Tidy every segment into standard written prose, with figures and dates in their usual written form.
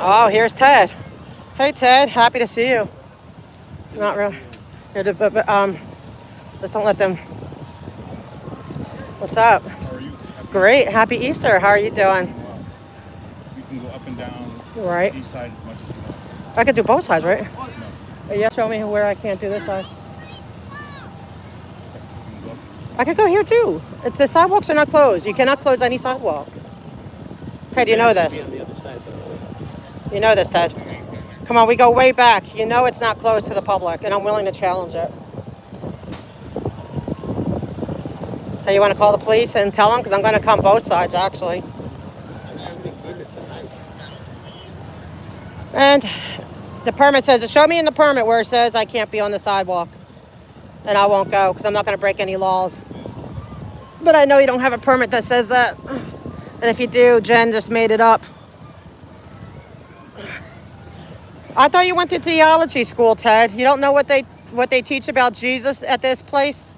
Oh, here's Ted. Hey, Ted. Happy to see you. Not really. Let's don't let them. What's up? How are you? Great. Happy Easter. How are you doing? Well, you can go up and down Right. the east side as much as you want. I could do both sides, right? No, Yeah. Show me where I can't do this side. you can go up. I could go here too. The sidewalks are not closed. You cannot close any sidewalk. Ted, you know this. You know this, Ted. Come on, we go way back. You know it's not closed to the public, and I'm willing to challenge it. So you want to call the police and tell them? Because I'm going to come both sides, actually. And the permit says, show me in the permit where it says I can't be on the sidewalk. And I won't go because I'm not going to break any laws. But I know you don't have a permit that says that. And if you do, Jen just made it up. I thought you went to theology school, Ted. You don't know what they teach about Jesus at this place?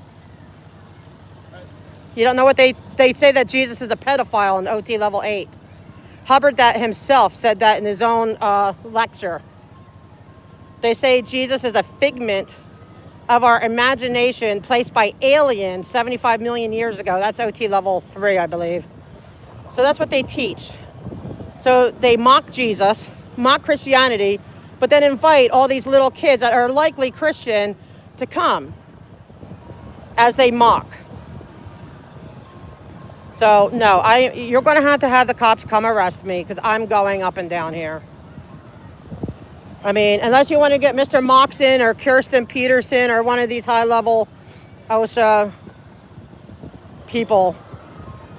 You don't know what they say that Jesus is a pedophile in OT level 8. Hubbard that himself said that in his own lecture. They say Jesus is a figment of our imagination placed by aliens 75 million years ago. That's OT level 3, I believe. So that's what they teach. So they mock Jesus, mock Christianity, but then invite all these little kids that are likely Christian to come as they mock. So no, you're going to have the cops come arrest me because I'm going up and down here. I mean, unless you want to get Mr. Moxon or Kirsten Peterson or one of these high-level OSHA people,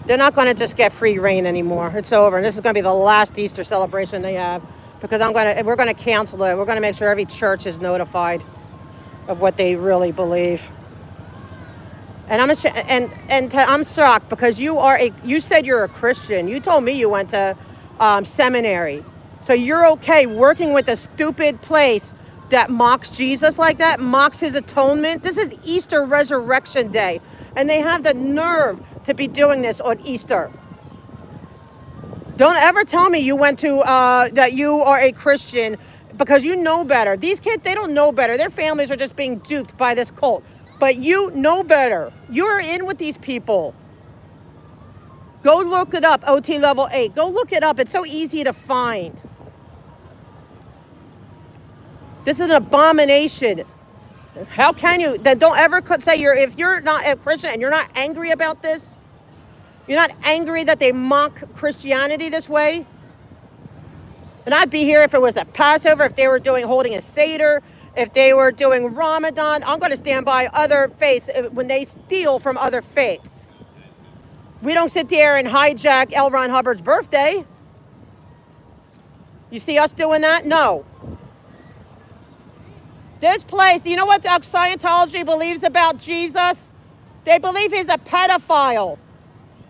they're not going to just get free reign anymore. It's over. And this is going to be the last Easter celebration they have because we're going to cancel it. We're going to make sure every church is notified of what they really believe. And I'm shocked because you said you're a Christian. You told me you went to seminary. So you're okay working with a stupid place that mocks Jesus like that, mocks his atonement. This is Easter Resurrection Day. And they have the nerve to be doing this on Easter. Don't ever tell me you went to, that you are a Christian because you know better. These kids, they don't know better. Their families are just being duped by this cult. But you know better. You're in with these people. Go look it up, OT level 8. Go look it up. It's so easy to find. This is an abomination. How can you? Then don't ever say if you're not a Christian and you're not angry about this. You're not angry that they mock Christianity this way. And I'd be here if it was a Passover, if they were holding a Seder, if they were doing Ramadan. I'm going to stand by other faiths when they steal from other faiths. We don't sit there and hijack L. Ron Hubbard's birthday. You see us doing that? No. This place, do you know what Scientology believes about Jesus? They believe he's a pedophile.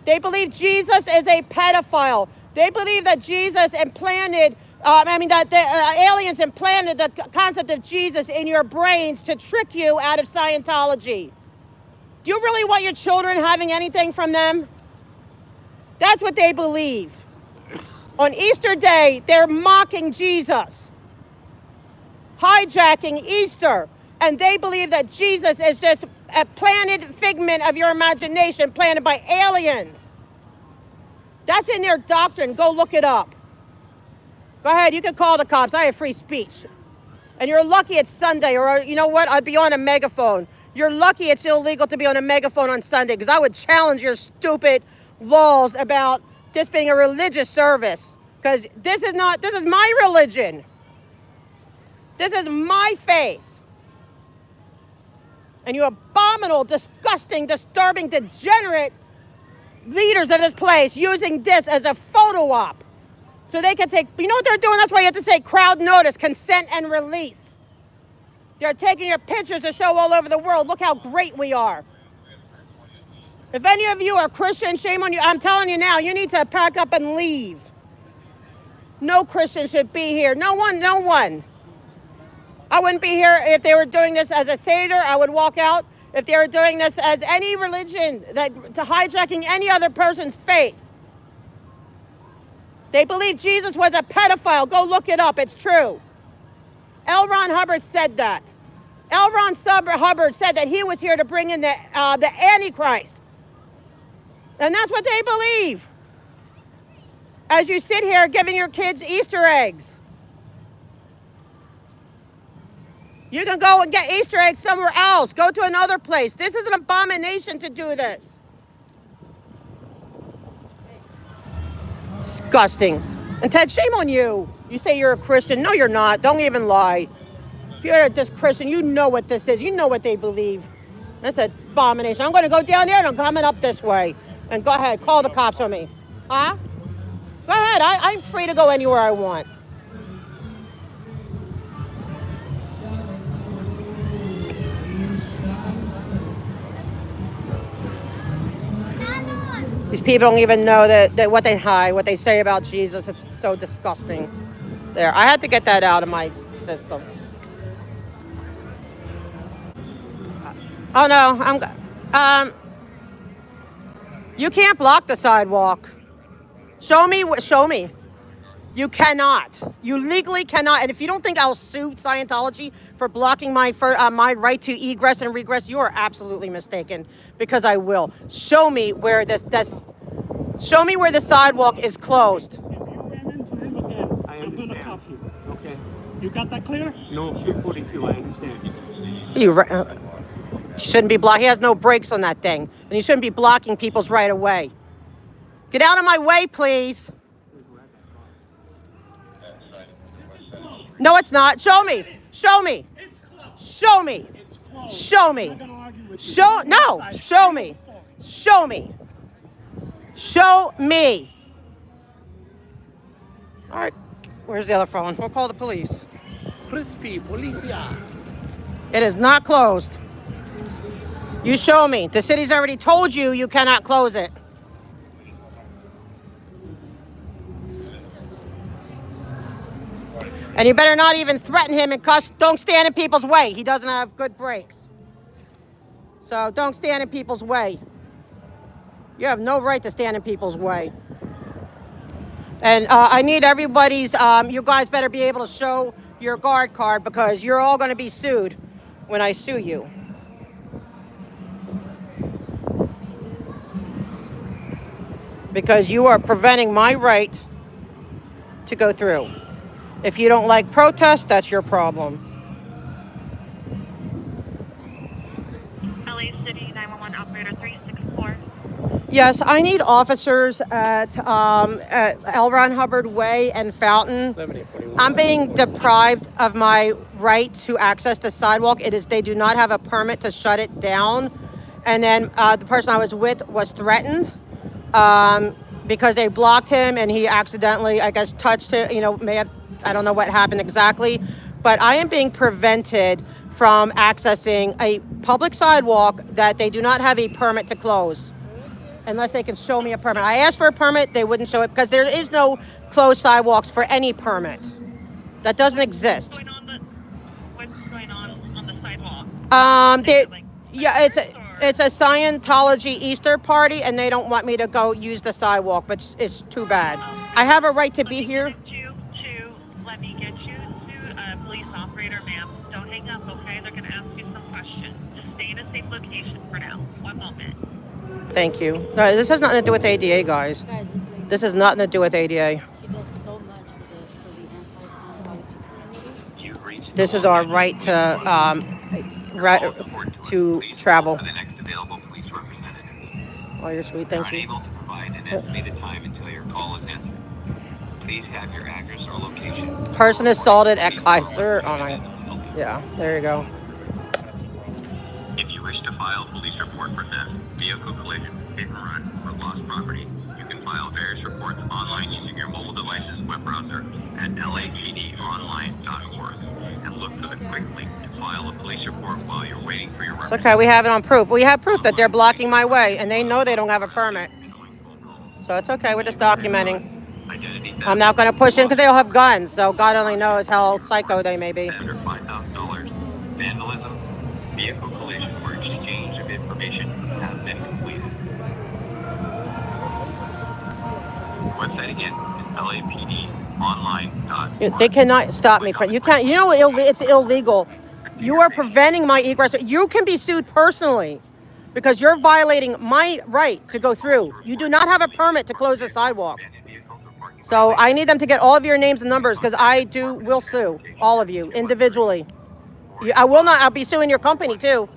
They believe Jesus is a pedophile. They believe that Jesus implanted that the aliens implanted the concept of Jesus in your brains to trick you out of Scientology. Do you really want your children having anything from them? That's what they believe. On Easter Day, they're mocking Jesus, hijacking Easter, and they believe that Jesus is just a planted figment of your imagination planted by aliens. That's in their doctrine. Go look it up. Go ahead, you can call the cops. I have free speech. And you're lucky it's Sunday, or you know what? I'd be on a megaphone. You're lucky it's illegal to be on a megaphone on Sunday, because I would challenge your stupid laws about this being a religious service. Because this is my religion. This is my faith. And you abominable, disgusting, disturbing, degenerate leaders of this place using this as a photo op. So they can take, you know what they're doing? That's why you have to say crowd notice, consent, and release. They're taking your pictures to show all over the world. Look how great we are. If any of you are Christian, shame on you. I'm telling you now, you need to pack up and leave. No Christian should be here. No one. I wouldn't be here if they were doing this as a Seder. I would walk out. If they were doing this as any religion, to hijacking any other person's faith. They believe Jesus was a pedophile. Go look it up. It's true. L. Ron Hubbard said that. L. Ron Hubbard said that he was here to bring in the Antichrist. And that's what they believe. As you sit here giving your kids Easter eggs. You can go and get Easter eggs somewhere else. Go to another place. This is an abomination to do this. Disgusting. And Ted, shame on you. You say you're a Christian. No, you're not. Don't even lie. If you're this Christian, you know what this is. You know what they believe. That's an abomination. I'm going to go down there and I'm coming up this way. And go ahead, call the cops on me. Huh? Go ahead. I'm free to go anywhere I want. These people don't even know that what they say about Jesus. It's so disgusting. There, I had to get that out of my system. Oh no, you can't block the sidewalk. Show me. You cannot. You legally cannot. And if you don't think I'll sue Scientology for blocking my right to egress and regress, you are absolutely mistaken. Because I will. Show me where show me where the sidewalk is closed. If you ran into him again, I'm gonna cuff you. Okay. You got that clear? No, 342, I understand. You shouldn't be blocking. He has no brakes on that thing. And you shouldn't be blocking people's right of way. Get out of my way, please. No, it's not. Show me. Show me. Show me. Show me. Show me. Show me. Show me. All right. Where's the other phone? We'll call the police. Crispy, policia. It is not closed. You show me. The city's already told you you cannot close it. And you better not even threaten him and don't stand in people's way. He doesn't have good brakes. So don't stand in people's way. You have no right to stand in people's way. And I need everybody's, you guys better be able to show your guard card because you're all going to be sued when I sue you. Because you are preventing my right to go through. If you don't like protest, that's your problem. LA City 911 operator 364. Yes, I need officers at L. Ron Hubbard Way and Fountain. I'm being deprived of my right to access the sidewalk. They do not have a permit to shut it down. And then the person I was with was threatened because they blocked him and he accidentally, I guess, touched it, I don't know what happened exactly, but I am being prevented from accessing a public sidewalk that they do not have a permit to close unless they can show me a permit. I asked for a permit, they wouldn't show it because there is no closed sidewalks for any permit. That doesn't exist. What's going on the sidewalk? It's a Scientology Easter party and they don't want me to go use the sidewalk, but it's too bad. I have a right to be here. Let me get you to a police operator, ma'am. Don't hang up, okay? They're going to ask you some questions. Just stay in a safe location for now. One moment. Thank you. No, this has nothing to do with ADA, guys. This has nothing to do with ADA. She does so much for the anti-Scientology community. This is our right to travel. Oh, you're sweet. Thank you. Unable to provide an estimated time until your call is answered. Please have your address or location. Person assaulted at Kaiser. Oh my. Yeah, there you go. If you wish to file a police report for theft, vehicle collision, hit and run, or lost property, you can file various reports online using your mobile device's web browser at lapdonline.org and look for the quick link to file a police report while you're waiting for your It's record. okay. We have it on proof. We have proof that they're blocking my way, and they know they don't have a permit. So it's okay. We're just documenting. I'm not going to push in because they all have guns, so God only knows how psycho they may be. Under $5,000, vandalism, vehicle collision, or exchange of information has been completed. Website again is lapdonline.org. They cannot stop me from. You can't. You know, it's illegal. You are preventing my egress. You can be sued personally because you're violating my right to go through. You do not have a permit to close the sidewalk. So I need them to get all of your names and numbers because will sue all of you individually. I will not. I'll be suing your company too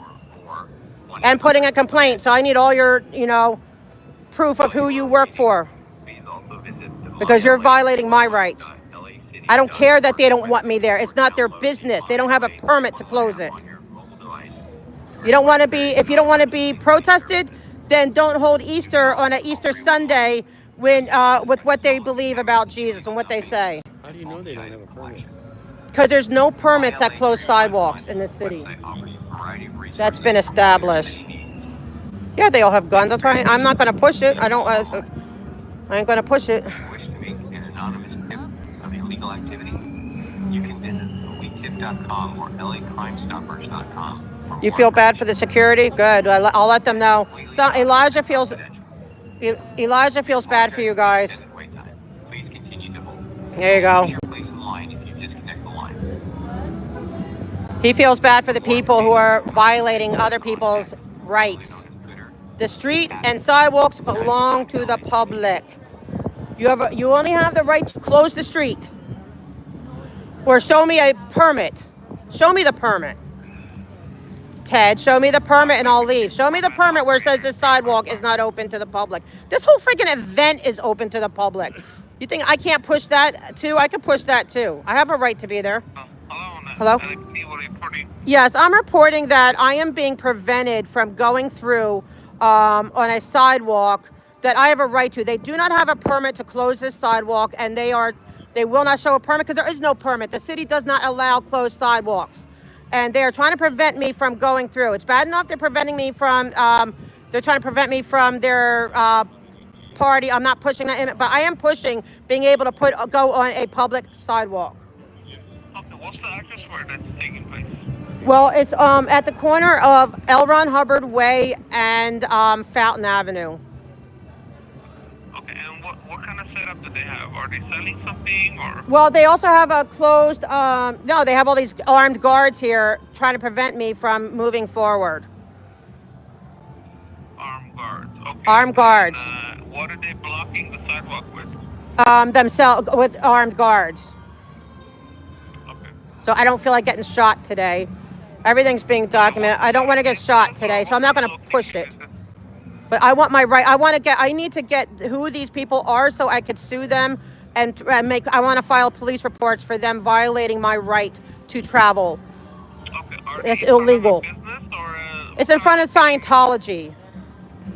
and putting a complaint. So I need all your, proof of who you work for because you're violating my right. I don't care that they don't want me there. It's not their business. They don't have a permit to close it. You don't want to be, if you don't want to be protested, then don't hold Easter on an Easter Sunday with what they believe about Jesus and what they say. How do you know they don't have a permit? Because there's no permits that close sidewalks in this city. That's been established. Yeah, they all have guns. That's why I'm not going to push it. I ain't going to push it. Wish to make an anonymous tip of illegal activity? You can visit weetip.com or lacrimestoppers.com. You feel bad for the security? Good. I'll let them know. So Elijah feels bad for you guys. Please continue to hold. There you go. Your place in line if you disconnect the line. He feels bad for the people who are violating other people's rights. The street and sidewalks belong to the public. You only have the right to close the street or show me a permit. Show me the permit. Ted, show me the permit and I'll leave. Show me the permit where it says this sidewalk is not open to the public. This whole freaking event is open to the public. You think I can't push that too? I can push that too. I have a right to be there. Hello? Yes, I'm reporting that I am being prevented from going through on a sidewalk that I have a right to. They do not have a permit to close this sidewalk, and they will not show a permit because there is no permit. The city does not allow closed sidewalks, and they are trying to prevent me from going through. It's bad enough they're preventing me from. They're trying to prevent me from their party. I'm not pushing that, but I am pushing being able to go on a public sidewalk. Okay, what's the address where that's taking place? Well, it's at the corner of Hubbard Way and Fountain Avenue. Okay, and what kind of setup do they have? Are they selling something or? Well, they also have a closed, no, they have all these armed guards here trying to prevent me from moving forward. Armed guards, okay. Armed guards. And, what are they blocking the sidewalk with? Themselves, with armed guards. Okay. So I don't feel like getting shot today. Everything's being documented. I don't want to get shot today, so I'm not going to push it. But I want my right. I need to get who these people are so I could sue them and I want to file police reports for them violating my right to travel. Okay. It's illegal. It's in front of Scientology.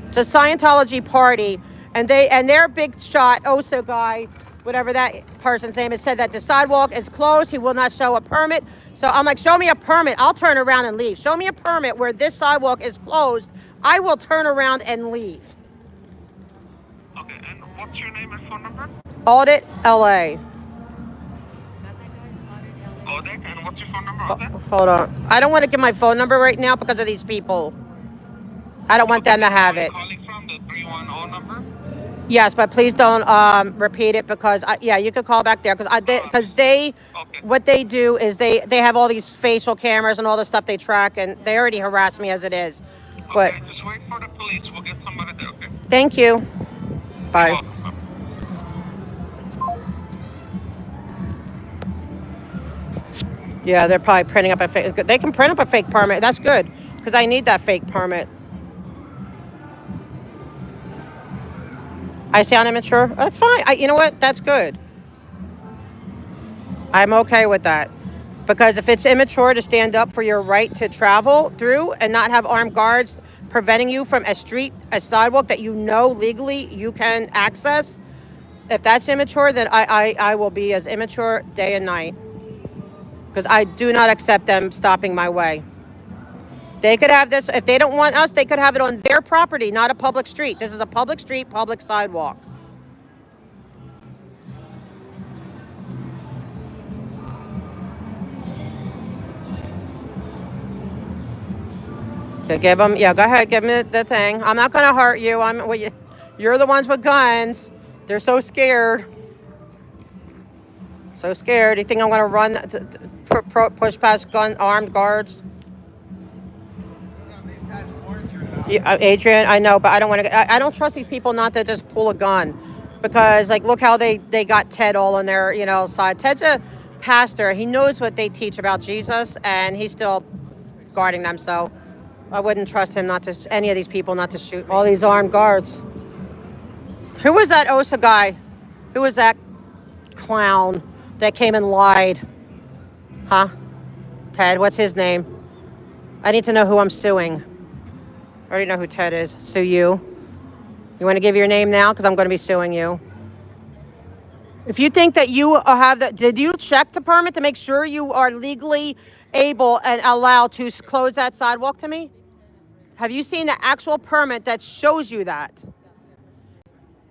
It's a Scientology party, and their big shot, Osa guy, whatever that person's name is, said that the sidewalk is closed. He will not show a permit. So I'm like, show me a permit. I'll turn around and leave. Show me a permit where this sidewalk is closed. I will turn around and leave. Okay, and what's your name and phone number? Audit LA. Audit, and what's your phone number? Audit? Hold on. I don't want to give my phone number right now because of these people. I don't want them to have it. Calling from the 310 number? Yes, but please don't repeat it because you could call back there because what they do is they have all these facial cameras and all the stuff they track, and they already harass me as it is. But okay, just wait for the police. We'll get somebody there, okay? Thank you. Bye. Yeah, they're probably printing up a fake. They can print up a fake permit. That's good because I need that fake permit. I sound immature. That's fine. You know what? That's good. I'm okay with that. Because if it's immature to stand up for your right to travel through and not have armed guards preventing you from a sidewalk that you know legally you can access, if that's immature, then I will be as immature day and night. Because I do not accept them stopping my way. They could have this, if they don't want us, they could have it on their property, not a public street. This is a public street, public sidewalk. Give them, go ahead, give me the thing. I'm not going to hurt you. You're the ones with guns. They're so scared. So scared. You think I'm going to run, push past armed guards? Yeah, Adrian, I know, but I don't want to. I don't trust these people not to just pull a gun, because like look how they got Ted all on their side. Ted's a pastor. He knows what they teach about Jesus, and he's still guarding them. So I wouldn't trust him not to any of these people not to shoot all these armed guards. Who was that OSA guy? Who was that clown that came and lied? Huh? Ted, what's his name? I need to know who I'm suing. I already know who Ted is. Sue you. You want to give your name now? Because I'm going to be suing you. If you think that you have the... Did you check the permit to make sure you are legally able and allowed to close that sidewalk to me? Have you seen the actual permit that shows you that?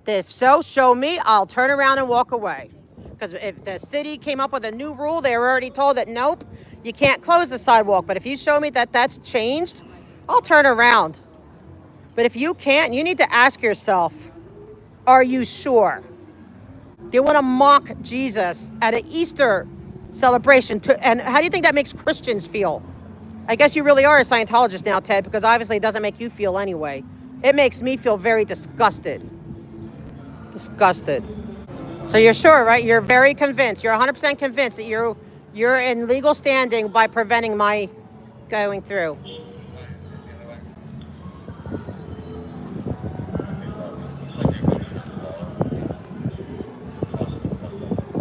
If so, show me. I'll turn around and walk away. Because if the city came up with a new rule, they were already told that, nope, you can't close the sidewalk. But if you show me that that's changed, I'll turn around. But if you can't, you need to ask yourself, are you sure? They want to mock Jesus at an Easter celebration. And how do you think that makes Christians feel? I guess you really are a Scientologist now, Ted, because obviously it doesn't make you feel anyway. It makes me feel very disgusted. Disgusted. So you're sure, right? You're very convinced. You're 100% convinced that you're in legal standing by preventing my going through.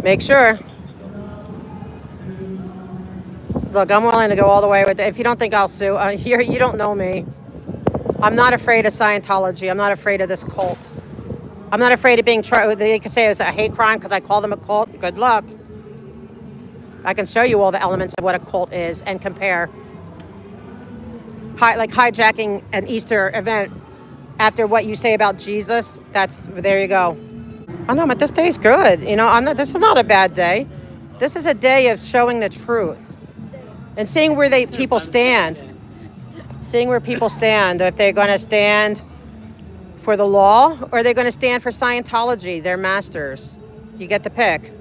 Make sure. Look, I'm willing to go all the way with it. If you don't think I'll sue, you don't know me. I'm not afraid of Scientology. I'm not afraid of this cult. I'm not afraid of being tried. They could say it's a hate crime because I call them a cult. Good luck. I can show you all the elements of what a cult is and compare. Like hijacking an Easter event after what you say about Jesus. There you go. Oh no, but this day's good. This is not a bad day. This is a day of showing the truth and seeing where people stand. Seeing where people stand. If they're going to stand for the law or are they going to stand for Scientology, their masters. You get the pick.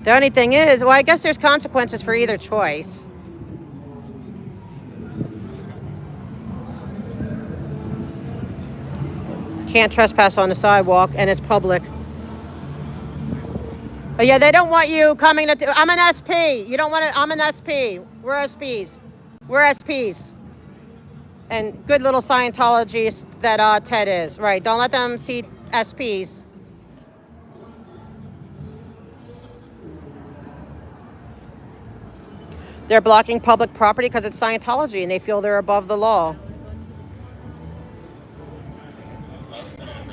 The only thing is, well, I guess there's consequences for either choice. Can't trespass on the sidewalk and it's public. But yeah, they don't want you coming to... I'm an SP. You don't want to... I'm an SP. We're SPs. We're SPs. And good little Scientologist that Ted is. Right, don't let them see SPs. They're blocking public property because it's Scientology and they feel they're above the law.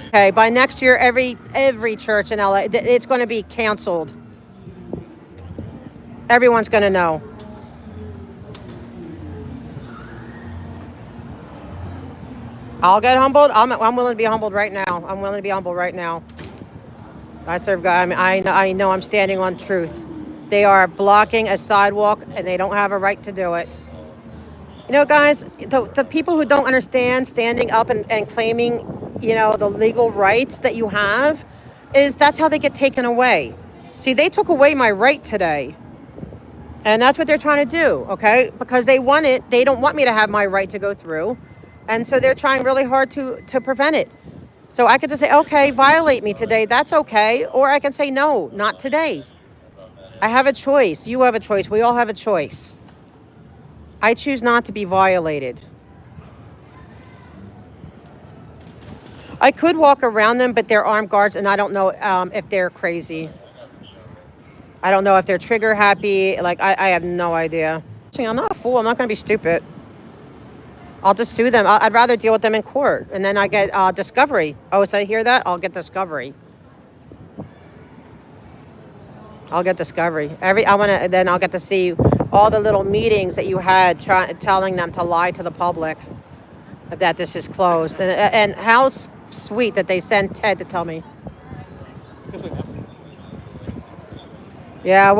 Okay, by next year, every church in LA, it's going to be canceled. Everyone's going to know. I'll get humbled. I'm willing to be humbled right now. I'm willing to be humbled right now. I serve God. I know I'm standing on truth. They are blocking a sidewalk, and they don't have a right to do it. Guys, the people who don't understand standing up and claiming, the legal rights that you have, that's how they get taken away. See, they took away my right today. And that's what they're trying to do, okay? Because they want it. They don't want me to have my right to go through. And so they're trying really hard to prevent it. So I could just say, okay, violate me today. That's okay. Or I can say, no, not today. I have a choice. You have a choice. We all have a choice. I choose not to be violated. I could walk around them, but they're armed guards, and I don't know if they're crazy. I don't know if they're trigger happy. I have no idea. I'm not a fool. I'm not going to be stupid. I'll just sue them. I'd rather deal with them in court, and then I get discovery. Oh, so I hear that? I'll get discovery. I'll get discovery. Then I'll get to see all the little meetings that you had telling them to lie to the public that this is closed. And how sweet that they sent Ted to tell me. Yeah,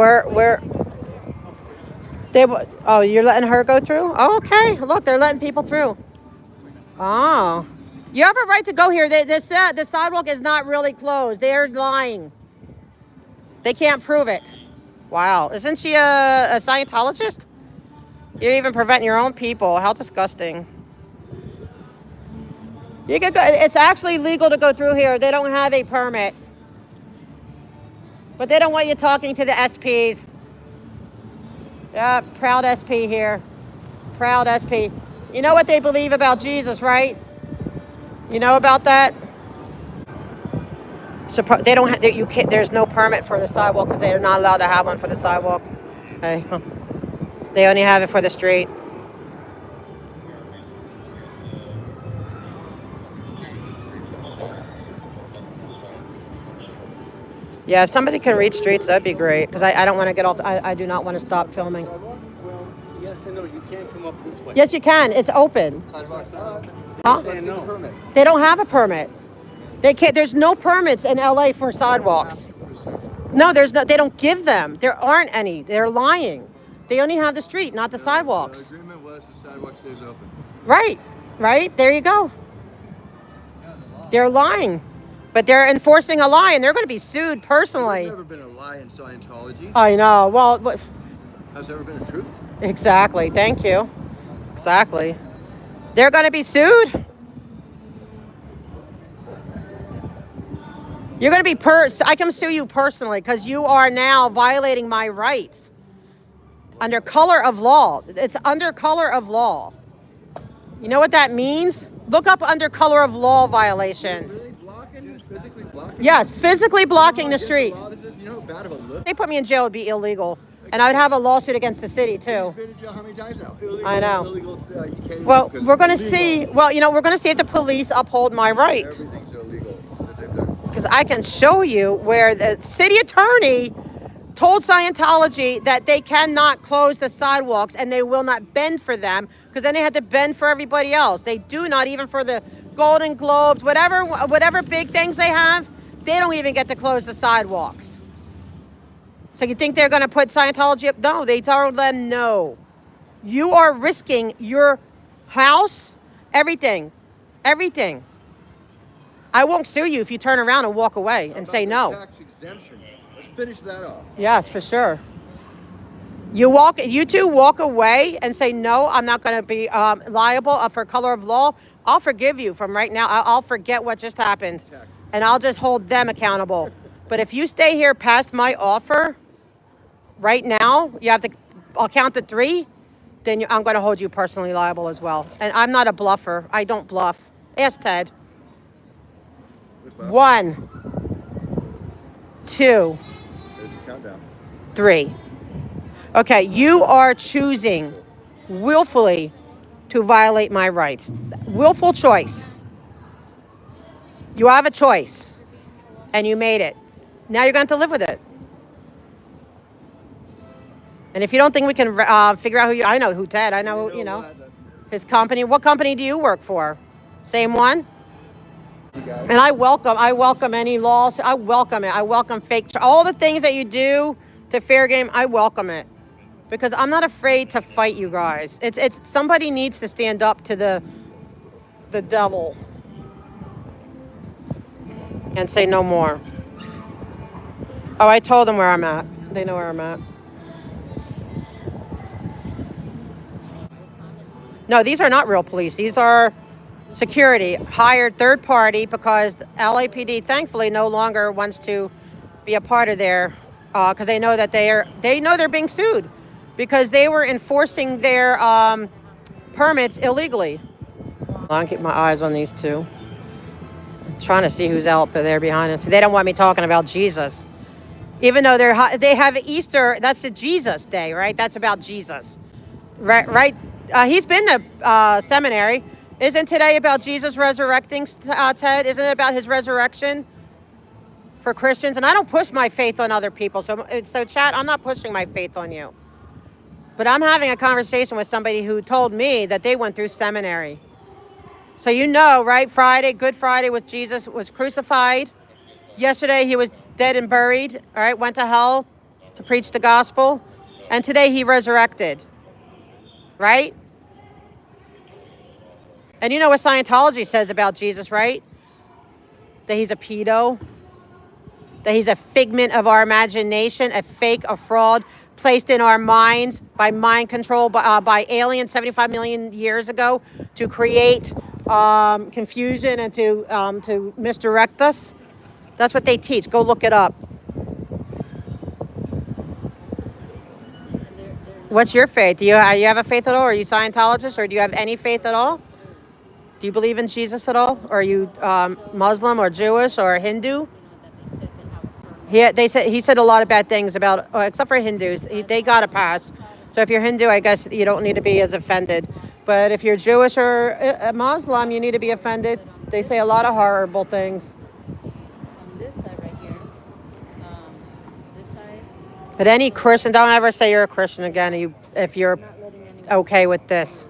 you're letting her go through? Oh, okay. Look, they're letting people through. Oh. You have a right to go here. The sidewalk is not really closed. They're lying. They can't prove it. Wow. Isn't she a Scientologist? You're even preventing your own people. How disgusting. You could go, it's actually legal to go through here. They don't have a permit. But they don't want you talking to the SPs. Yeah, proud SP here. Proud SP. You know what they believe about Jesus, right? You know about that? So they don't have, you can't, there's no permit for the sidewalk because they're not allowed to have one for the sidewalk. Hey, they only have it for the street. Yeah, if somebody can read streets, that'd be great. Because I don't want to get off. I do not want to stop filming. Well, yes and no. You can't come up this way. Yes, you can. It's open. Huh? Saying no. They don't have a permit. They can't. There's no permits in LA for sidewalks. No, there's no. They don't give them. There aren't any. They're lying. They only have the street, not the sidewalks. The agreement was the sidewalk stays open. Right. Right. There you go. They're lying. But they're enforcing a lie, and they're going to be sued personally. There's never been a lie in Scientology. I know. Well, Has there ever been a truth? exactly. Thank you. Exactly. They're going to be sued. You're going to be I can sue you personally because you are now violating my rights under color of law. It's under color of law. You know what that means? Look up under color of law violations. Really blocking? Physically blocking? Yes, physically blocking the street. You know how bad of a look? They put me in jail, it would be illegal. And I would have a lawsuit against the city too. You've been in jail how many times now? Illegal, I know. Illegal, you can't Well, because we're going to it's see. illegal. Well, you know, we're going to see if the police uphold my right. Everything's illegal that they've done. Because I can show you where the city attorney told Scientology that they cannot close the sidewalks and they will not bend for them because then they had to bend for everybody else. They do not, even for the Golden Globes, whatever big things they have, they don't even get to close the sidewalks. So you think they're going to put Scientology up? No, they told them no. You are risking your house, everything. I won't sue you if you turn around and walk away and say no. Tax exemption. Let's finish that off. Yes, for sure. You two walk away and say, no, I'm not going to be liable for color of law. I'll forgive you from right now. I'll forget what just happened and I'll just hold them accountable. But if you stay here past my offer right now, I'll count to 3, then I'm going to hold you personally liable as well. And I'm not a bluffer. I don't bluff. Ask Ted. 1, 2, There's a countdown. 3. Okay, you are choosing willfully to violate my rights. Willful choice. You have a choice, and you made it. Now you're going to have to live with it. And if you don't think we can figure out I know who Ted. I know, his company. What company do you work for? Same one? And I welcome any laws. I welcome it. I welcome all the things that you do to fair game. I welcome it because I'm not afraid to fight you guys. It's somebody needs to stand up to the devil and say no more. Oh, I told them where I'm at. They know where I'm at. No, these are not real police. These are security, hired third party because LAPD thankfully no longer wants to be a part of their, because they know that they're being sued because they were enforcing their permits illegally. I'll keep my eyes on these two. I'm trying to see who's out there behind us. They don't want me talking about Jesus, even though they have Easter. That's the Jesus Day, right? That's about Jesus, right? He's been to seminary. Isn't today about Jesus resurrecting, Ted? Isn't it about his resurrection for Christians? And I don't push my faith on other people. So chat, I'm not pushing my faith on you. But I'm having a conversation with somebody who told me that they went through seminary. So you know, right? Good Friday was Jesus was crucified. Yesterday he was dead and buried, all right? Went to hell to preach the gospel. And today he resurrected, right? And you know what Scientology says about Jesus, right? That he's a pedo, that he's a figment of our imagination, a fake, a fraud placed in our minds by mind control, by aliens 75 million years ago to create confusion and to misdirect us. That's what they teach. Go look it up. What's your faith? Do you have a faith at all? Are you Scientologist, or do you have any faith at all? Do you believe in Jesus at all? Or are you Muslim or Jewish or Hindu? He said a lot of bad things about, except for Hindus. They got a pass. So if you're Hindu, I guess you don't need to be as offended. But if you're Jewish or a Muslim, you need to be offended. They say a lot of horrible things. On this side right here, this side, But any Christian, don't ever say you're a Christian again if you're not letting anyone okay with this.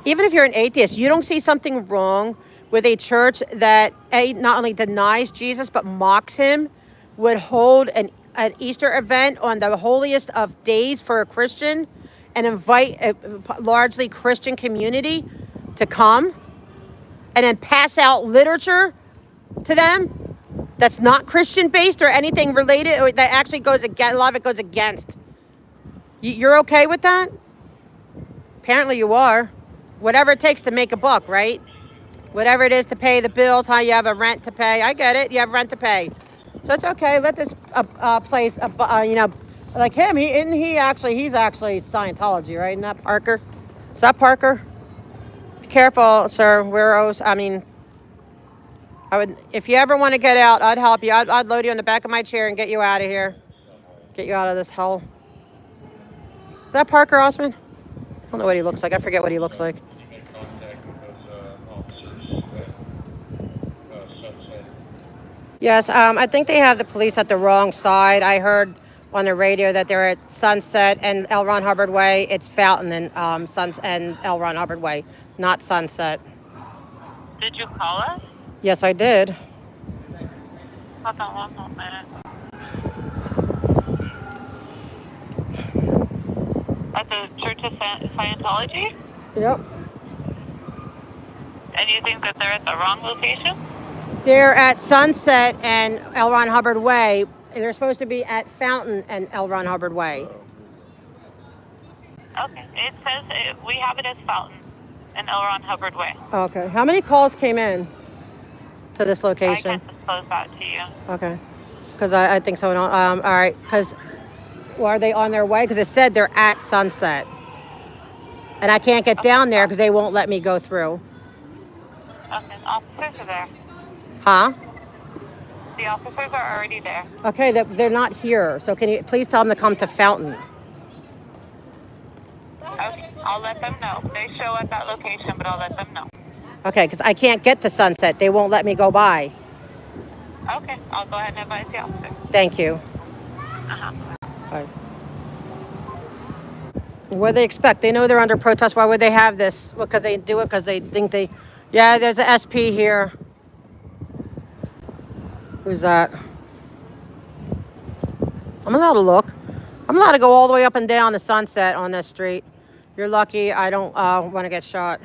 Even if you're an atheist, you don't see something wrong with a church that not only denies Jesus but mocks him, would hold an Easter event on the holiest of days for a Christian and invite a largely Christian community to come and then pass out literature to them that's not Christian based or anything related, or that actually goes against, a lot of it goes against. You're okay with that? Apparently you are. Whatever it takes to make a buck, right? Whatever it is to pay the bills, how you have a rent to pay. I get it. You have rent to pay. So it's okay. Let this place, like him, he's actually Scientology, right? Isn't that Parker? Is that Parker? Be careful, sir. If you ever want to get out, I'd help you. I'd load you on the back of my chair and get you out of here. Get you out of this hell. Is that Parker Osman? I don't know what he looks like. I forget what he looks like. Yes, I think they have the police at the wrong side. I heard on the radio that they're at Sunset and L. Ron Hubbard Way. It's Fountain and and L. Ron Hubbard Way, not Sunset. Did you call us? Yes, I did. Hold on one moment. At the Church of Scientology? Yep. And you think that they're at the wrong location? They're at Sunset and L. Ron Hubbard Way. They're supposed to be at Fountain and L. Ron Hubbard Way. Okay. It says we have it as Fountain and L. Ron Hubbard Way. Okay. How many calls came in to this location? I can disclose that to you. Okay. Because I think so. All right. Because are they on their way? Because it said they're at Sunset. And I can't get down there because they won't let me go through. Okay. Officers are there. Huh? The officers are already there. Okay, they're not here. So can you please tell them to come to Fountain? Okay. I'll let them know. They show at that location, but I'll let them know. Okay, because I can't get to Sunset. They won't let me go by. Okay. I'll go ahead and advise the officer. Thank you. Uh-huh. Bye. What do they expect? They know they're under protest. Why would they have this? Because they do it because they think they... Yeah, there's an SP here. Who's that? I'm allowed to look. I'm allowed to go all the way up and down to Sunset on this street. You're lucky I don't want to get shot.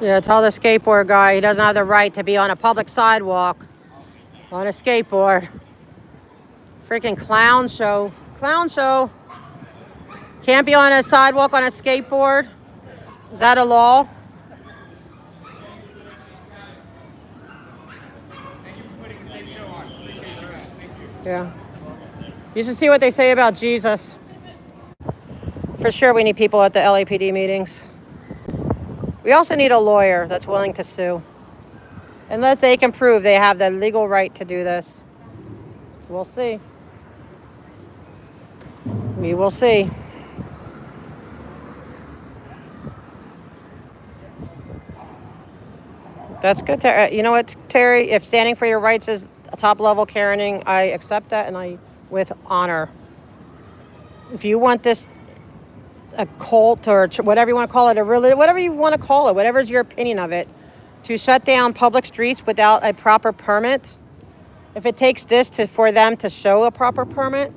Yeah, tell the skateboard guy he doesn't have the right to be on a public sidewalk on a skateboard. Freaking clown show. Clown show. Can't be on a sidewalk on a skateboard. Is that a law? Yeah. You should see what they say about Jesus. For sure we need people at the LAPD meetings. We also need a lawyer that's willing to sue. Unless they can prove they have the legal right to do this. We'll see. We will see. That's good, Terry. You know what, Terry? If standing for your rights is top level Karening, I accept that and I with honor. If you want this a cult or whatever you want to call it, whatever you want to call it, whatever's your opinion of it, to shut down public streets without a proper permit, if it takes this for them to show a proper permit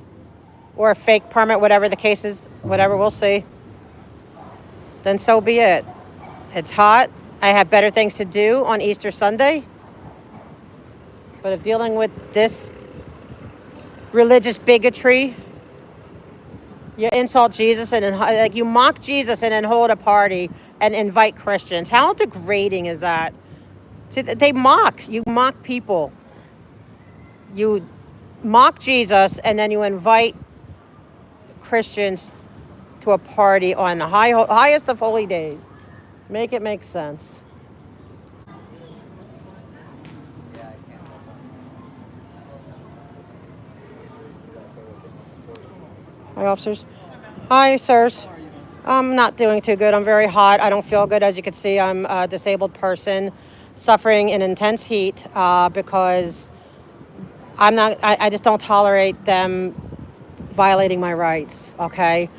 or a fake permit, whatever the case is, whatever, we'll see, then so be it. It's hot. I have better things to do on Easter Sunday. But if dealing with this religious bigotry, you insult Jesus and then, like, you mock Jesus and then hold a party and invite Christians. How degrading is that? See, they mock. You mock people. You mock Jesus and then you invite Christians to a party on the highest of holy days. Make it make sense. Hi, officers. Hi, sirs. I'm not doing too good. I'm very hot. I don't feel good. As you can see, I'm a disabled person suffering in intense heat because I just don't tolerate them violating my rights, okay?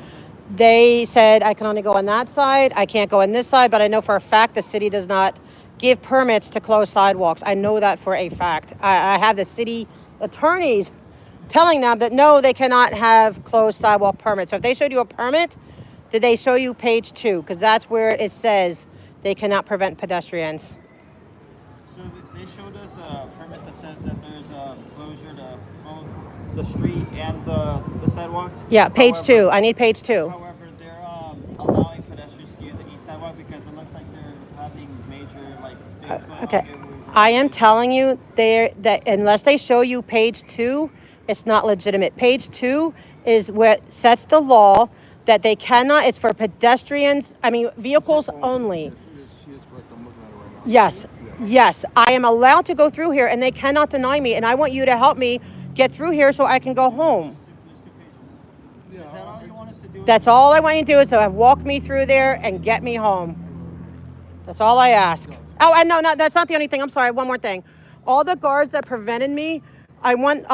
They said I can only go on that side. I can't go on this side, but I know for a fact the city does not give permits to close sidewalks. I know that for a fact. I have the city attorneys telling them that no, they cannot have closed sidewalk permits. So if they showed you a permit, did they show you page 2? Because that's where it says they cannot prevent pedestrians. So they showed us a permit that says that there's a closure to both the street and the sidewalks. Yeah, page 2. I need page 2. However, they're allowing pedestrians to use the east sidewalk because it looks like they're having major things going Okay. on. I am telling you that unless they show you page 2, it's not legitimate. Page 2 is what sets the law that they cannot. It's for pedestrians. I mean, vehicles only. She is correct. I'm looking at it right now. Yes. Yes. I am allowed to go through here, and they cannot deny me. And I want you to help me get through here so I can go home. Is that all you want us to do? That's all I want you to do is to walk me through there and get me home. That's all I ask. Oh, and no, that's not the only thing. I'm sorry. One more thing. All the guards that prevented me, I want,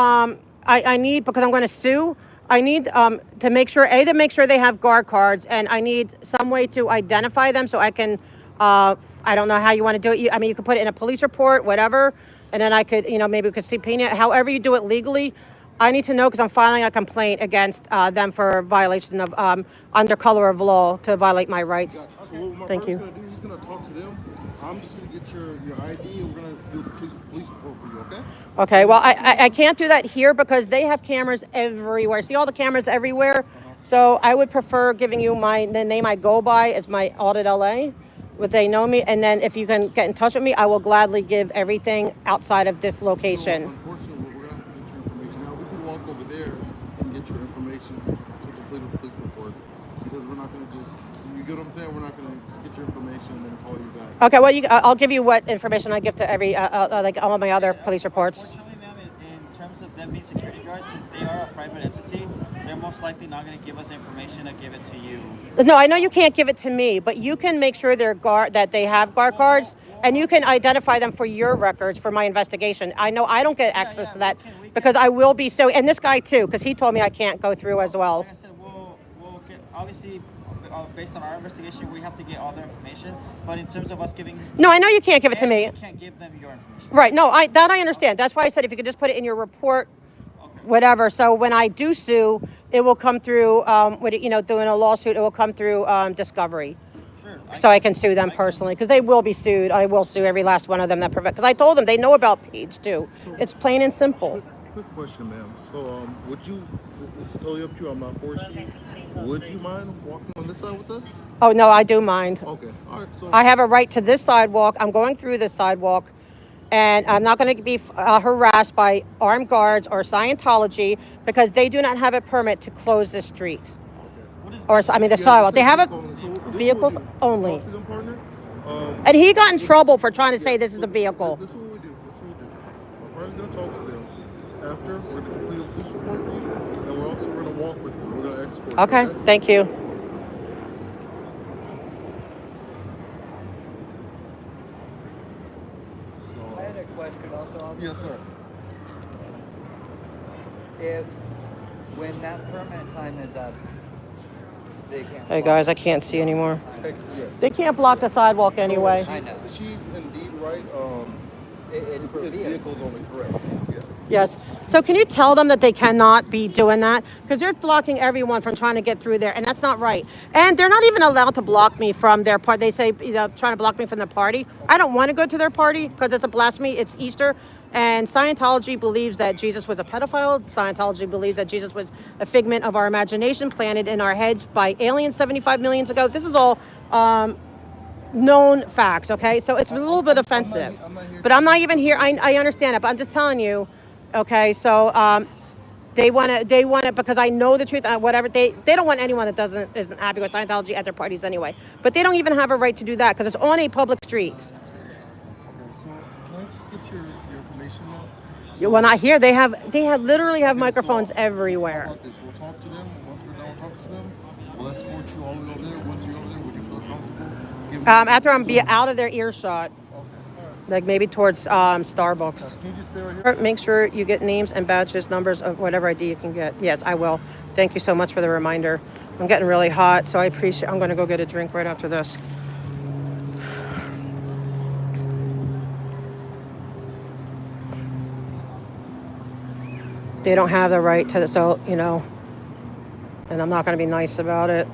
I need, because I'm going to sue, I need to make sure, to make sure they have guard cards, and I need some way to identify them so I can, I don't know how you want to do it. I mean, you could put it in a police report, whatever, and then I could, maybe we could subpoena it. However you do it legally, I need to know because I'm filing a complaint against them for violation of, under color of law to violate my rights. So what my Thank you. brother's gonna do, he's gonna talk to them. I'm just gonna get your ID and we're gonna do the police report for you, okay? Okay, well, I can't do that here because they have cameras everywhere. See all the cameras everywhere? So I would prefer giving you the name I go by is my audit LA. Would they know me? And then if you can get in touch with me, I will gladly give everything outside of this So location. unfortunately, we're gonna have to get your information. Now we can walk over there and get your information to complete a police report because we're not gonna just, you get what I'm saying? We're not gonna just get your information and then call you back. Okay, well, I'll give you what information I give to every, like all of my other police reports. Unfortunately, ma'am, in terms of them being security guards, since they are a private entity, they're most likely not going to give us information to give it to you. No, I know you can't give it to me, but you can make sure that they have guard cards, and you can identify them for your records for my investigation. I know I don't get access to that we can because I will be so, and this guy too, because he told me I can't go through as well. Like I said, we'll get, obviously, based on our investigation, we have to get all their information. But in terms of us giving... No, I know you can't give it to me. We can't give them your information. Right, no, that I understand. That's why I said if you could just put it in your report, whatever. So when I do sue, it will come through, doing a lawsuit, it will come through discovery. Sure. So I can sue them personally because they will be sued. I will sue every last one of them that prevent. Because I told them they know about page 2. It's plain and simple. Quick question, ma'am. So, would you, this is totally up to you, I'm not forcing you. Would you mind walking on this side with us? Oh, no, I do mind. Okay, all right. So I have a right to this sidewalk. I'm going through this sidewalk. And I'm not going to be harassed by armed guards or Scientology because they do not have a permit to close the street. Or, the sidewalk. They have vehicles only. Talk to them, partner. And he got in trouble for trying to say this is a vehicle. This is what we do. My partner's gonna talk to them. After, we're gonna complete a police report for you, and we're also gonna walk with you. We're gonna escort you. Okay, thank you. So, I had a question also. yes, sir. When that permit time is up, they can't. Hey guys, I can't see anymore. Yes. They can't block the sidewalk anyway. I know. She's indeed right. It's for It's vehicles only, correct. Yeah. Yes. So can you tell them that they cannot be doing that? Because they're blocking everyone from trying to get through there, and that's not right. And they're not even allowed to block me from their party. They say, trying to block me from the party. I don't want to go to their party because it's a blasphemy. It's Easter. And Scientology believes that Jesus was a pedophile. Scientology believes that Jesus was a figment of our imagination planted in our heads by aliens 75 million ago. This is all known facts, okay? So it's a little bit offensive. But I'm not even here. I understand it, but I'm just telling you, okay? So they want it because I know the truth. Whatever they don't want anyone that isn't happy with Scientology at their parties anyway. But they don't even have a right to do that because it's on a public street. Okay, so can I just get your information now? When I hear they literally have microphones How everywhere. about this? We'll talk to them. Once we're done talking to them, we'll escort you all the way over there. Once you're over there, would you feel comfortable? After I'm be out of their earshot, Okay, all right. like maybe towards Starbucks. Can you just stay right here? Make sure you get names and badges, numbers of whatever ID you can get. Yes, I will. Thank you so much for the reminder. I'm getting really hot, so I'm going to go get a drink right after this. They don't have the right to, so, and I'm not going to be nice about it.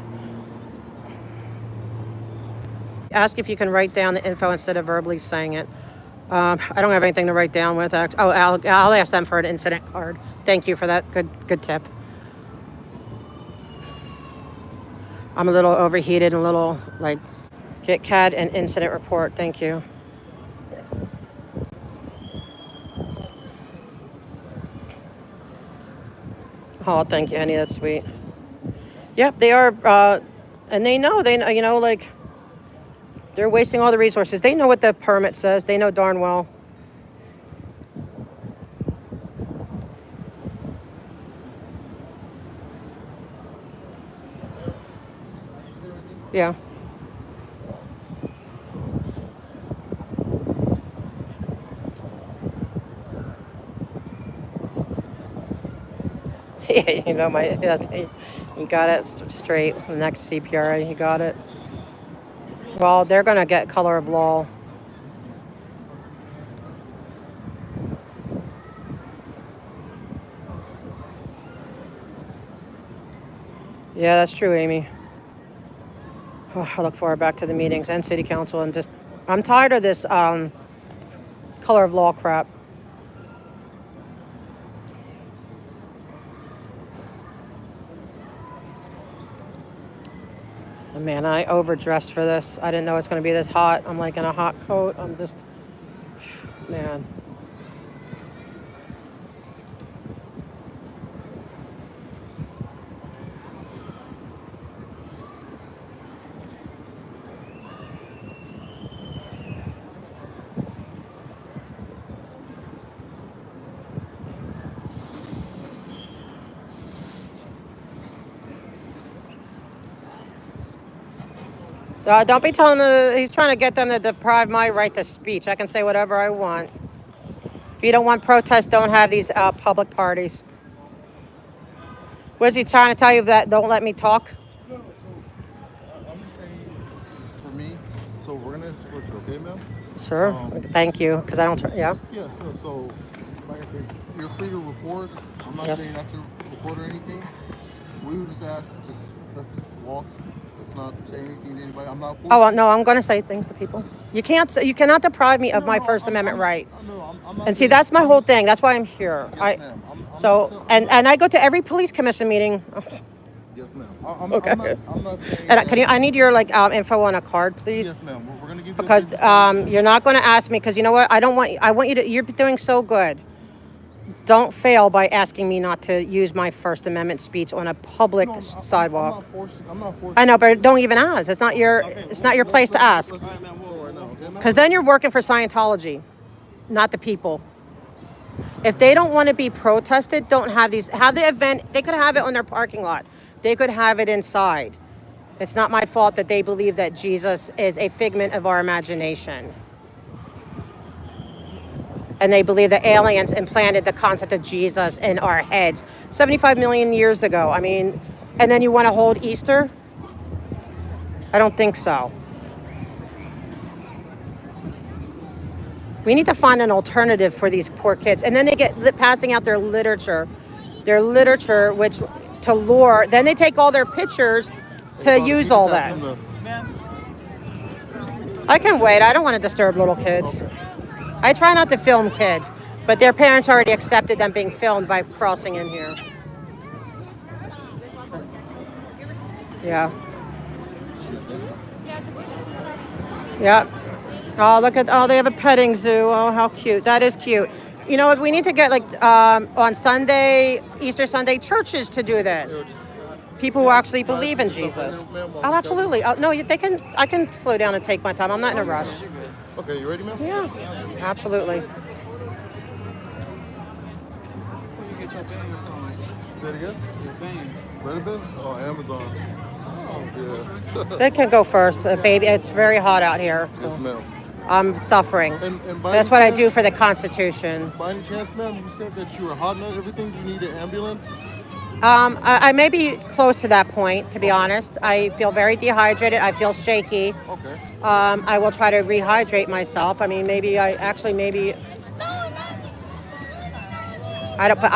Ask if you can write down the info instead of verbally saying it. I don't have anything to write down with. I'll ask them for an incident card. Thank you for that. Good tip. I'm a little overheated and a little like Kit Kat and incident report. Thank you. Oh, thank you, honey. That's sweet. Yep, they are, and they know, like, they're wasting all the resources. They know what the permit says. They know darn well. Yeah. Yeah, you got it straight. The next CPRA, you got it. Well, they're going to get color of law. Yeah, that's true, Amy. Oh, I look forward back to the meetings and city council and I'm tired of this color of law crap. Man, I overdressed for this. I didn't know it's going to be this hot. I'm like in a hot coat. I'm just, man. Don't be telling them he's trying to get them to deprive my right to speech. I can say whatever I want. If you don't want protests, don't have these public parties. What is he trying to tell you, that don't let me talk? No, so I'm just saying, for me, so we're going to escort you, okay, ma'am? Sure. Thank you, because I don't, yeah. Yeah, so, like I said, you're free to report. I'm not saying not to report or anything. We would just ask, let's just walk. Let's not say anything to anybody. I'm not forcing. Oh, no, I'm going to say things to people. You cannot deprive me of my First Amendment right. I'm not And see, that's my whole thing. That's why I'm here. Yes, ma'am. And I go to every police commission meeting. Yes, ma'am. Okay. I'm not saying. And I need your info on a card, please. Yes, ma'am. We're going to give you. Because you're not going to ask me, because you know what? I want you to. You're doing so good. Don't fail by asking me not to use my First Amendment speech on a public sidewalk. I'm not forcing. I know, but don't even ask. It's not your place to ask. Because then you're working for Scientology, not the people. If they don't want to be protested, don't have the event. They could have it on their parking lot. They could have it inside. It's not my fault that they believe that Jesus is a figment of our imagination. And they believe that aliens implanted the concept of Jesus in our heads 75 million years ago. I mean, and then you want to hold Easter? I don't think so. We need to find an alternative for these poor kids. And then they get passing out their literature, which to lure. Then they take all their pictures to use all that. I can wait. I don't want to disturb little kids. I try not to film kids, but their parents already accepted them being filmed by crossing in here. Yeah. Yeah. Oh, look at, oh, they have a petting zoo. Oh, how cute. That is cute. You know what, we need to get like on Sunday, Easter Sunday, churches to do this. People who actually believe in Jesus. Oh, absolutely. Oh, no, they can. I can slow down and take my time. I'm not in a rush. Okay, you ready, ma'am? Yeah, absolutely. Say it again? Red-a-bin? Oh, Amazon. Oh, yeah. They can go first, baby. It's very hot out here. So Yes, ma'am. I'm suffering. And by That's any what I chance- do for the Constitution. By any chance, ma'am, you said that you were hot and everything. You need an ambulance? I may be close to that point, to be honest. I feel very dehydrated. I feel shaky. Okay. I will try to rehydrate myself. I mean, maybe I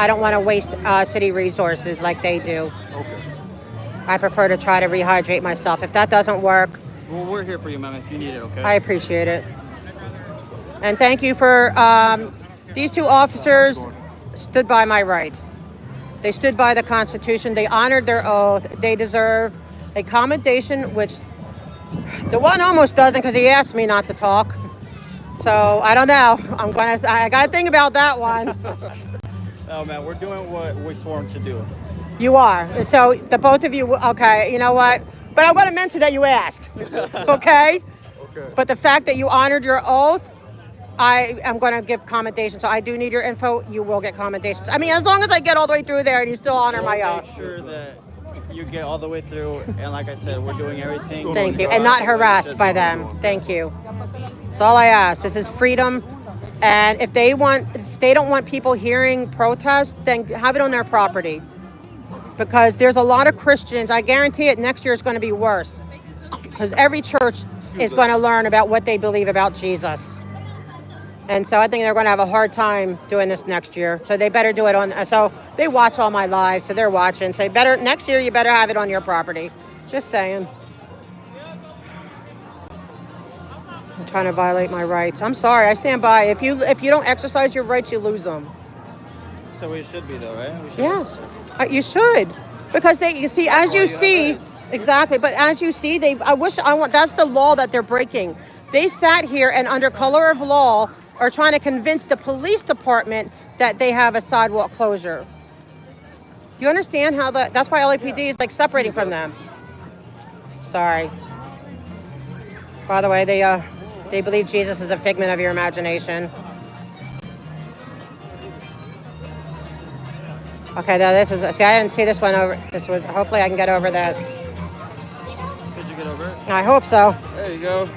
don't want to waste city resources like they do. Okay. I prefer to try to rehydrate myself. If that doesn't work, Well, we're here for you, ma'am, if you need it, okay? I appreciate it. And thank you for these two officers stood by my rights. They stood by the Constitution. They honored their oath. They deserve a commendation, which the one almost doesn't because he asked me not to talk. So I don't know. I got to think about that one. No, man, we're doing what we sworn to do. You are. So the both of you, okay, you know what? But I want to mention that you asked, okay? Okay. But the fact that you honored your oath, I am going to give commendations. So I do need your info. You will get commendations. I mean, as long as I get all the way through there and you still honor my We'll oath. make sure that you get all the way through, and like I said, we're doing everything. Thank you. And not harassed by them. Thank you. That's all I ask. This is freedom. And if they don't want people hearing protests, then have it on their property. Because there's a lot of Christians, I guarantee it, next year is going to be worse. Because every church is going to learn about what they believe about Jesus. And so I think they're going to have a hard time doing this next year. So they better do it on, so they watch all my live, so they're watching. So next year you better have it on your property. Just saying. I'm trying to violate my rights. I'm sorry, I stand by. If you don't exercise your rights, you lose them. So we should be, though, right? We should Yeah, you should, because exactly. But as you see, that's the law that they're breaking. They sat here and under color of law are trying to convince the police department that they have a sidewalk closure. Do you understand how that's why LAPD is like separating from them? Sorry. By the way, they believe Jesus is a figment of your imagination. Okay, now this is, see, I didn't see this one over. Hopefully I can get over this. Did you get over it? I hope so. There you go.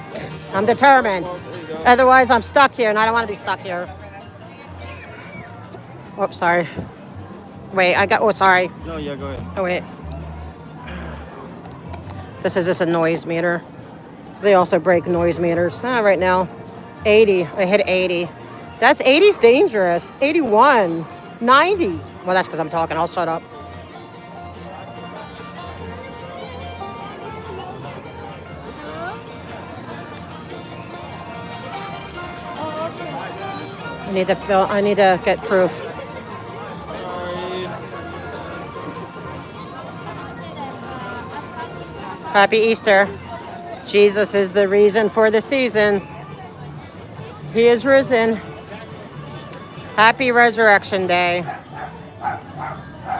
I'm determined. There you go. Otherwise, I'm stuck here, and I don't want to be stuck here. Oops, sorry. Wait, sorry. No, yeah, go ahead. Oh, wait. This is just a noise meter. They also break noise meters. Right now, 80. I hit 80. That's 80's dangerous. 81. 90. Well, that's because I'm talking. I'll shut up. I need to get proof. Happy Easter. Jesus is the reason for the season. He is risen. Happy Resurrection Day.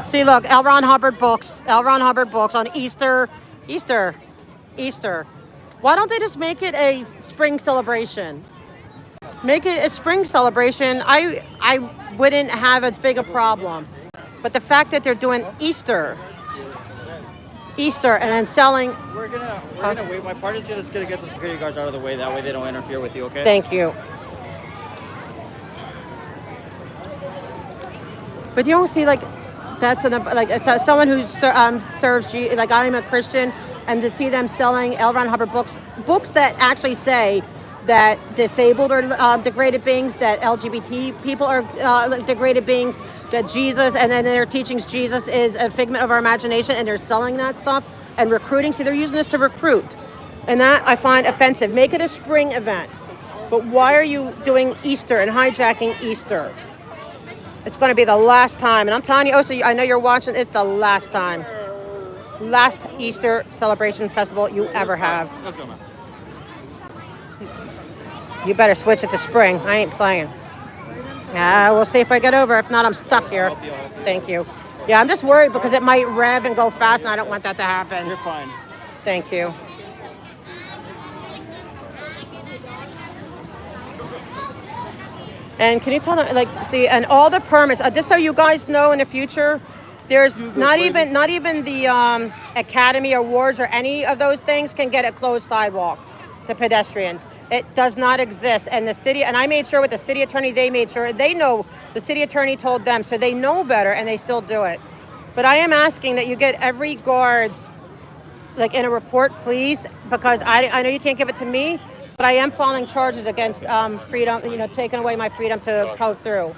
See, look, L. Ron Hubbard books on Easter. Why don't they just make it a spring celebration? Make it a spring celebration. I wouldn't have as big a problem. But the fact that they're doing Easter and then selling. We're gonna wait. My party's just gonna get the security guards out of the way. That way they don't interfere with you, okay? Thank you. But you don't see that's someone who serves Jesus. Like, I'm a Christian, and to see them selling L. Ron Hubbard books that actually say that disabled are degraded beings, that LGBT people are degraded beings, that Jesus, and then their teachings, Jesus is a figment of our imagination, and they're selling that stuff and recruiting. See, they're using this to recruit. And that I find offensive. Make it a spring event. But why are you doing Easter and hijacking Easter? It's going to be the last time. And I'm telling you, I know you're watching, it's the last time. Last Easter celebration festival you ever have. Let's go, man. You better switch it to spring. I ain't playing. Yeah, we'll see if I get over. If not, I'm stuck here. Thank you. Yeah, I'm just worried because it might rev and go fast, and I don't want that to happen. You're fine. Thank you. And can you tell them, like, see, and all the permits, just so you guys know in the future, there's not even the Academy Awards or any of those things can get a closed sidewalk to pedestrians. It does not exist. And the city, and I made sure with the city attorney, they made sure, they know, the city attorney told them, so they know better and they still do it. But I am asking that you get every guard's, like, in a report, please, because I know you can't give it to me, but I am filing charges against freedom, taking away my freedom to go through.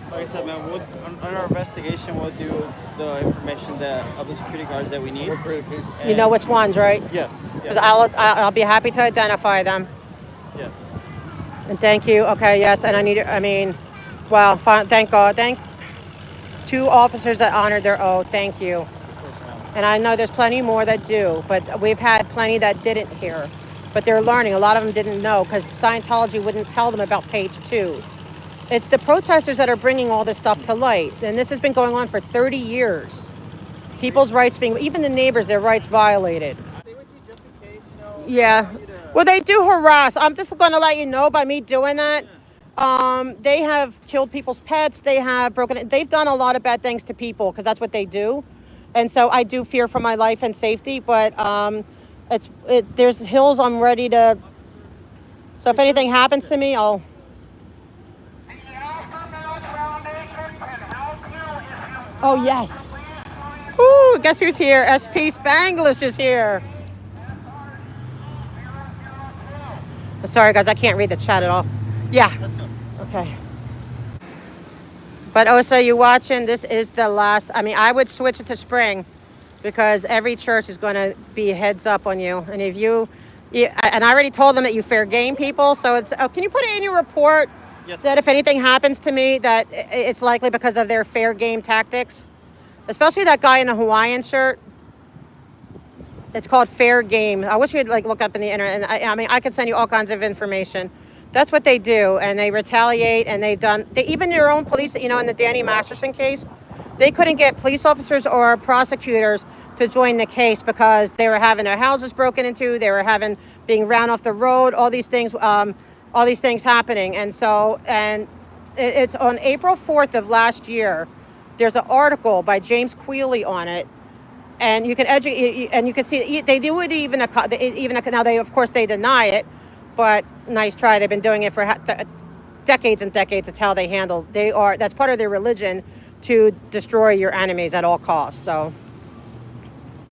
Like I said, man, on our investigation, we'll do the information of the security guards that we need. You know which ones, right? Yes. Because I'll be happy to identify them. Yes. And thank you. Okay, yes, and thank God. Thank 2 officers that honored their oath. Thank you. And I know there's plenty more that do, but we've had plenty that didn't hear. But they're learning. A lot of them didn't know because Scientology wouldn't tell them about page 2. It's the protesters that are bringing all this stuff to light. And this has been going on for 30 years. People's rights even the neighbors, their rights violated. Yeah. Well, they do harass. I'm just going to let you know by me doing that. They have killed people's pets. They've done a lot of bad things to people because that's what they do. And so I do fear for my life and safety, but there's hills I'm ready to. So if anything happens to me, I'll. Oh, yes. Ooh, guess who's here? SP Spanglish is here. Sorry, guys, I can't read the chat at all. Yeah. Let's go. Okay. But also, you watching, this is the last. I would switch it to spring because every church is going to be heads up on you. And and I already told them that you fair game people. So it's, can you put it in your report? Yes, that if anything happens to me, that it's likely because of their fair game tactics, especially that guy in the Hawaiian shirt. It's called fair game. I wish you'd look up in the internet. And I could send you all kinds of information. That's what they do, and they retaliate. And even their own police. In the Danny Masterson case, they couldn't get police officers or prosecutors to join the case because they were having their houses broken into. They were being ran off the road. All these things happening. And so, it's on April 4th of last year. There's an article by James Quealy on it, and you can educate, and you can see they do it even now. Of course they deny it, but nice try. They've been doing it for decades and decades. It's how they handle. That's part of their religion, to destroy your enemies at all costs. So.